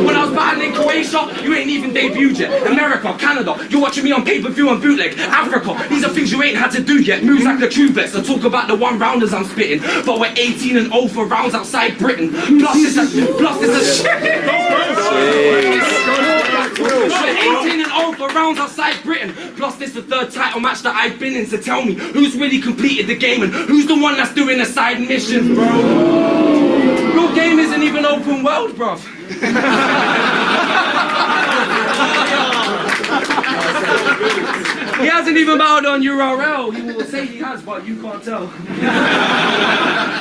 when I was battling Croatia, you ain't even debuted yet. America, Canada, you're watching me on pay-per-view and bootleg. Africa, these are things you ain't had to do yet. Moves like the True Vets, I talk about the one-rounders I'm spitting. But we're 18 and 0 for rounds outside Britain. Plus this a shit. We're 18 and 0 for rounds outside Britain. Plus this the third title match that I've been in. So tell me, who's really completed the game and who's the one that's doing the side missions, bro? Your game isn't even open world, bruv. He hasn't even bowed on URL. He will say he has, but you can't tell.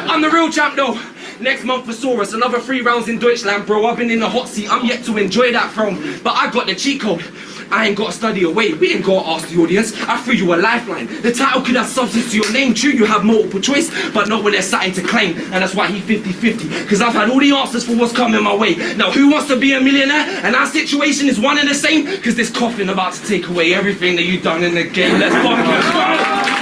I'm the real champ though. Next month for Saurus, another 3 rounds in Deutschland, bro. I've been in the hot seat, I'm yet to enjoy that throne. But I got the cheat code. I ain't got to study away, we ain't got to ask the audience. I threw you a lifeline. The title could have substance to your name, true, you have multiple choice, but not when there's something to claim. And that's why he 50-50, because I've had all the answers for what's coming my way. Now who wants to be a millionaire? And our situation is one and the same, because this coffin about to take away everything that you've done in the game. Let's fucking go!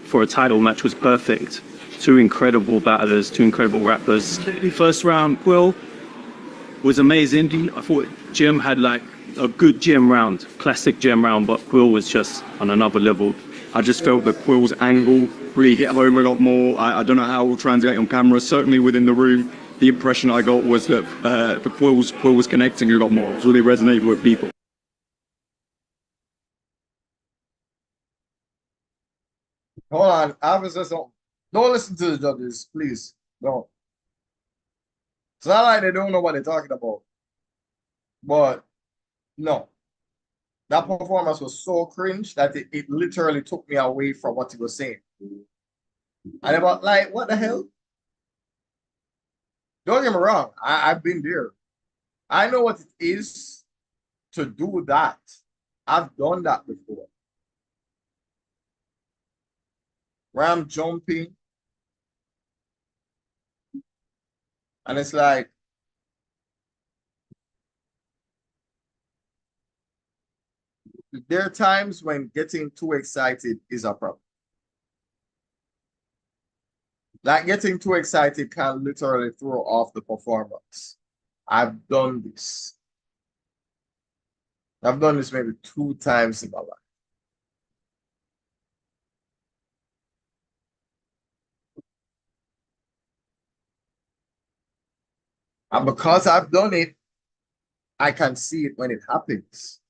For a title match was perfect. 2 incredible battlers, 2 incredible rappers. The first round, Quill was amazing. I thought Jim had like a good Jim round, classic Jim round, but Quill was just on another level. I just felt that Quill's angle really hit home a lot more. I don't know how it will translate on camera. Certainly within the room, the impression I got was that the Quill was connecting a lot more. It was really resonating with people. Hold on, officers, don't listen to the judges, please. Don't. It's not like they don't know what they're talking about. But no. That performance was so cringe that it literally took me away from what he was saying. And about like, what the hell? Don't get me wrong, I've been there. I know what it is to do that. I've done that before. Where I'm jumping. And it's like, there are times when getting too excited is a problem. Like getting too excited can literally throw off the performance. I've done this. I've done this maybe 2 times in my life. And because I've done it, I can see it when it happens.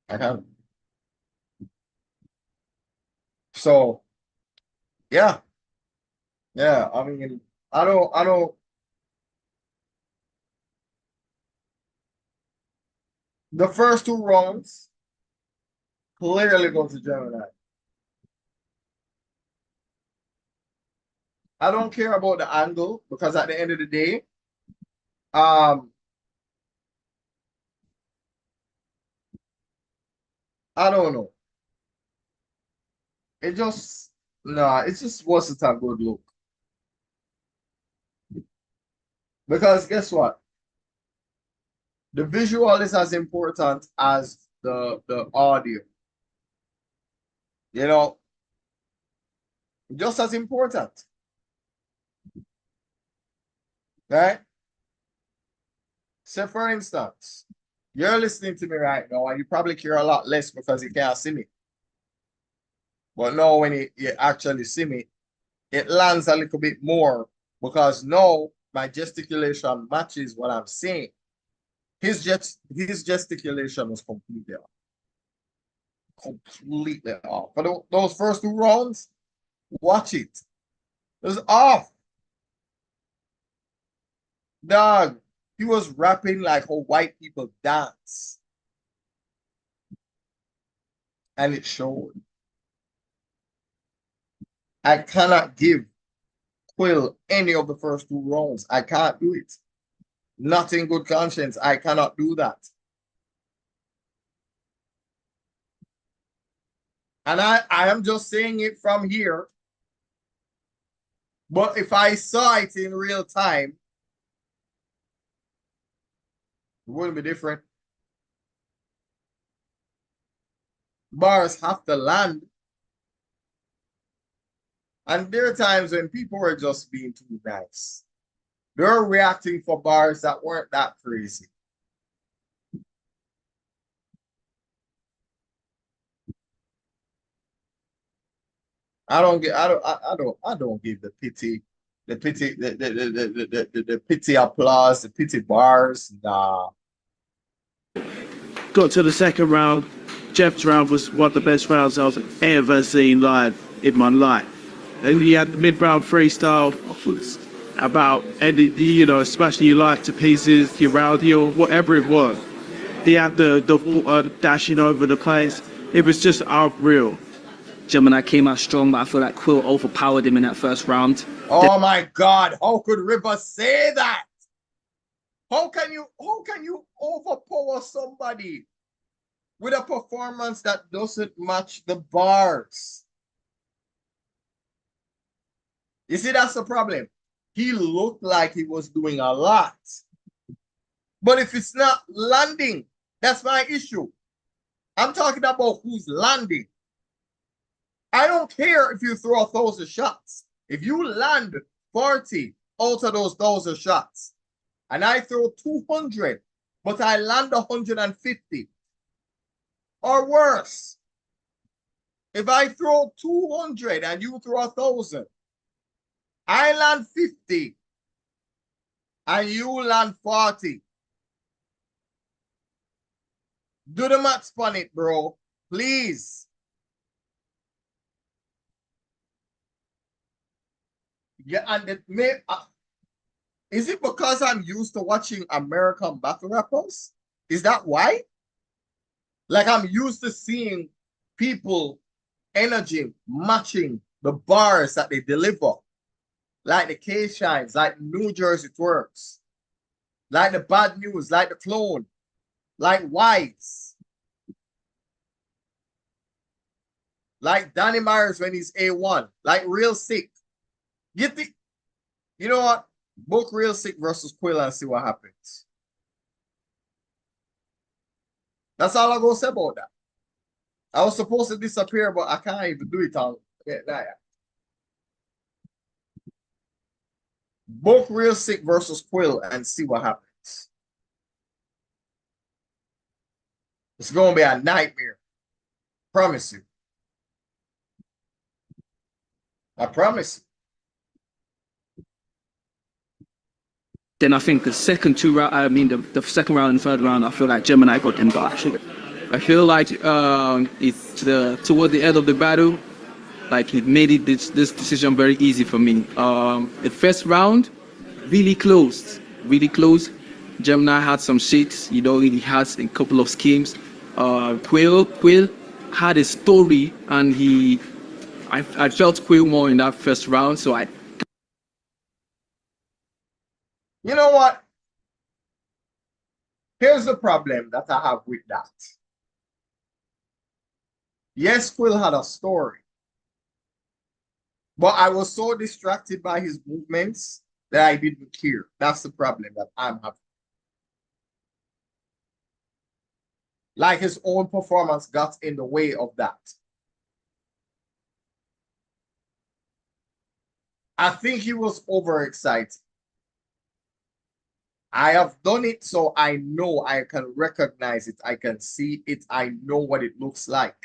I can. So, yeah. Yeah, I mean, I don't. The first 2 rounds, clearly go to Gemini. I don't care about the angle because at the end of the day, um, I don't know. It just nah, it just wasn't a good look. Because guess what? The visual is as important as the audio. You know, just as important. Right? So for instance, you're listening to me right now, and you probably care a lot less because you can't see me. But now when you actually see me, it lands a little bit more because now my gesticulation matches what I'm saying. His gesticulation was completely off. Completely off. For those first two rounds, watch it. It was off. Dog, he was rapping like how white people dance. And it showed. I cannot give Quill any of the first two rounds. I can't do it. Not in good conscience. I cannot do that. And I am just saying it from here. But if I saw it in real time, it wouldn't be different. Bars have to land. And there are times when people were just being too nice. They're reacting for bars that weren't that crazy. I don't give the pity applause, the pity bars. Nah. Got to the second round. Jeff's round was one of the best rounds I've ever seen live in my life. And he had the mid-round freestyle about any, smashing your life to pieces, your round heel, whatever it was. He had the water dashing over the place. It was just unreal. Gemini came out strong, but I feel like Quill overpowered him in that first round. Oh my God! How could Rivers say that? How can you overpower somebody with a performance that doesn't match the bars? You see, that's the problem. He looked like he was doing a lot. But if it's not landing, that's my issue. I'm talking about who's landing. I don't care if you throw 1,000 shots. If you land 40 out of those 1,000 shots, and I throw 200, but I land 150, or worse, if I throw 200 and you throw 1,000, I land 50 and you land 40. Do the maths on it, bro. Please. Yeah, and is it because I'm used to watching American battle rappers? Is that why? Like I'm used to seeing people energy matching the bars that they deliver. Like the K-Shines, like New Jersey Twerks, like the Bad News, like the Clone, like Whites, like Danny Myers when he's A1, like Real Sick. You know what? Book Real Sick versus Quill and see what happens. That's all I go say about that. I was supposed to disappear, but I can't even do it on that. Book Real Sick versus Quill and see what happens. It's going to be a nightmare. Promise you. I promise you. Then I think the second the second round and third round, I feel like Gemini got them back. I feel like it's toward the end of the battle, like it made this decision very easy for me. The first round, really close. Gemini had some shit, he had a couple of schemes. Quill had a story, and I felt Quill more in that first round, so I. You know what? Here's the problem that I have with that. Yes, Quill had a story, but I was so distracted by his movements that I didn't care. That's the problem that I'm having. Like his own performance got in the way of that. I think he was overexcited. I have done it, so I know I can recognize it. I can see it. I know what it looks like.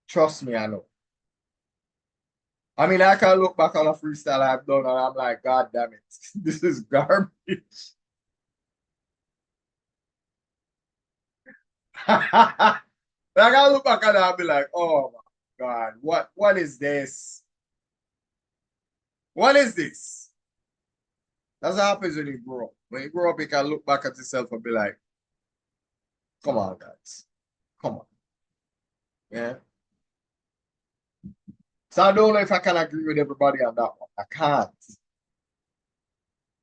Trust me, I know. I mean, I can look back on a freestyle I've done and I'm like, God damn it, this is garbage. Like I look back at it and be like, oh my God, what is this? What is this? That's what happens when you grow up. When you grow up, you can look back at yourself and be like, come on, guys. Come on. Yeah. So I don't know if I can agree with everybody on that one. I can't.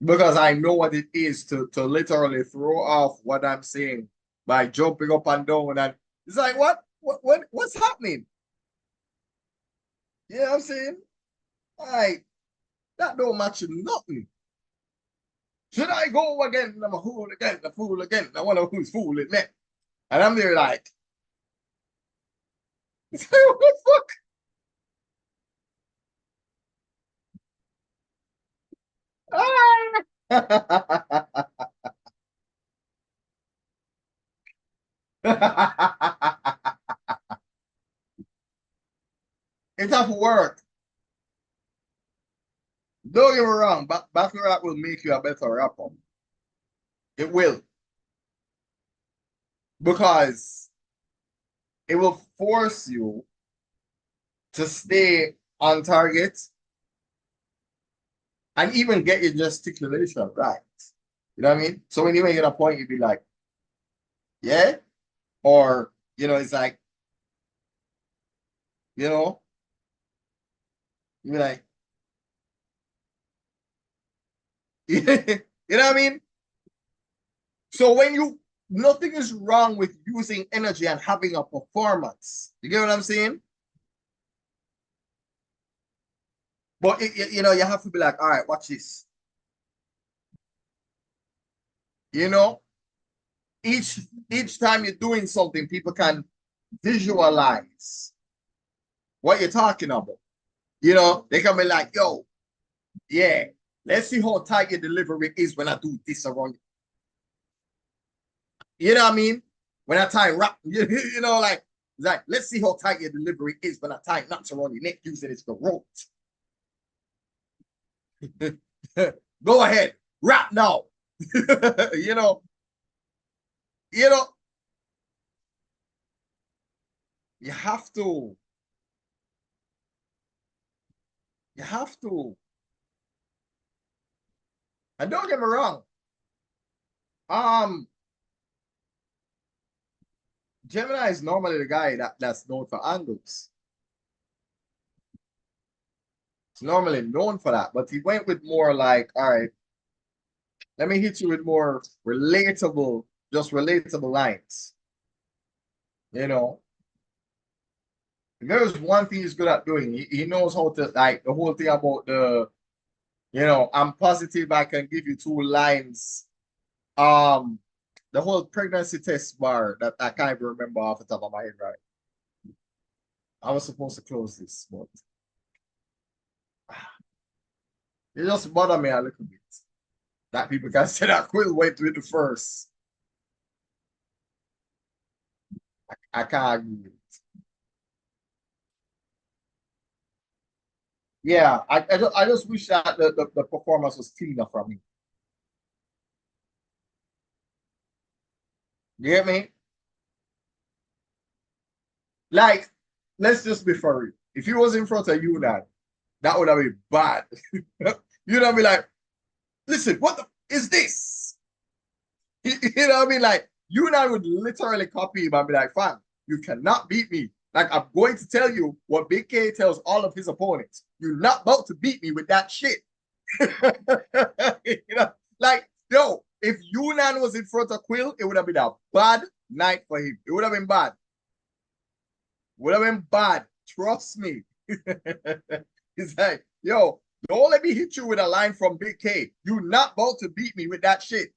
Because I know what it is to literally throw off what I'm saying by jumping up and down. And it's like, what's happening? You know what I'm saying? Like, that don't match nothing. Should I go again? I'm a fool again, a fool again. I wonder who's fooling me. And I'm there like, what the fuck? It's have work. Don't get me wrong, battle rap will make you a better rapper. It will. Because it will force you to stay on target and even get your gesticulation right. You know what I mean? So when you make it a point, you'd be like, yeah? Or, it's like, you know, you'd be like, you know what I mean? So nothing is wrong with using energy and having a performance. You get what I'm saying? But, you have to be like, all right, watch this. You know, each time you're doing something, people can visualize what you're talking about. They can be like, yo, yeah, let's see how tight your delivery is when I do this around you. You know what I mean? When I tie rap, like, let's see how tight your delivery is when I tie knots around your neck using it for rope. Go ahead, rap now. you know, you have to. You have to. And don't get me wrong. Gemini is normally the guy that's known for angles. It's normally known for that, but he went with more like, all right, let me hit you with more relatable, just relatable lines. If there's one thing he's good at doing, he knows how to, like, the whole thing about I'm positive I can give you 2 lines. The whole pregnancy test bar that I can't even remember off the top of my head, right? I was supposed to close this, but it just bothered me a little bit that people can say that Quill went with the first. I can't agree with it. Yeah, I just wish that the performance was cleaner from me. You get me? Like, let's just be for real. If he was in front of you, that would have been bad. You'd have been like, listen, what the is this? You know what I mean? Like, you and I would literally copy him and be like, fam, you cannot beat me. Like, I'm going to tell you what Big K tells all of his opponents. You're not about to beat me with that shit. You know, like, yo, if Yunan was in front of Quill, it would have been a bad night for him. It would have been bad. Would have been bad. Trust me. He's like, yo, don't let me hit you with a line from Big K. You're not about to beat me with that shit.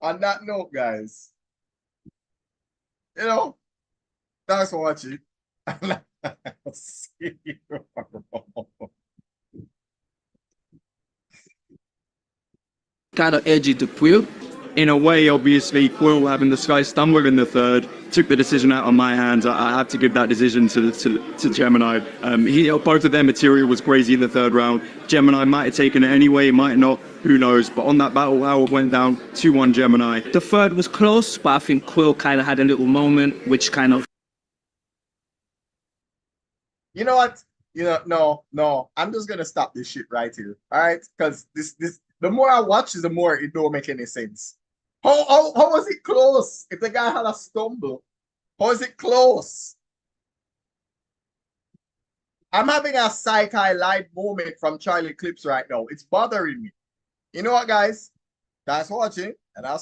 On that note, guys, you know, thanks for watching. See you tomorrow. Kind of edgy to Quill. In a way, obviously, Quill having the Sky Stumble in the third took the decision out of my hands. I have to give that decision to Gemini. Both of their material was crazy in the third round. Gemini might have taken it anyway, might not, who knows. But on that battle, how it went down 2-1 Gemini. The third was close, but I think Quill kind of had a little moment, which kind of. You know what? You know, no. I'm just gonna stop this shit right here. All right, because this the more I watch, the more it don't make any sense. How was it close? If the guy had a stumble, how is it close? I'm having a psych-eye live moment from Charlie Clips right now. It's bothering me. You know what, guys? Thanks for watching, and I'll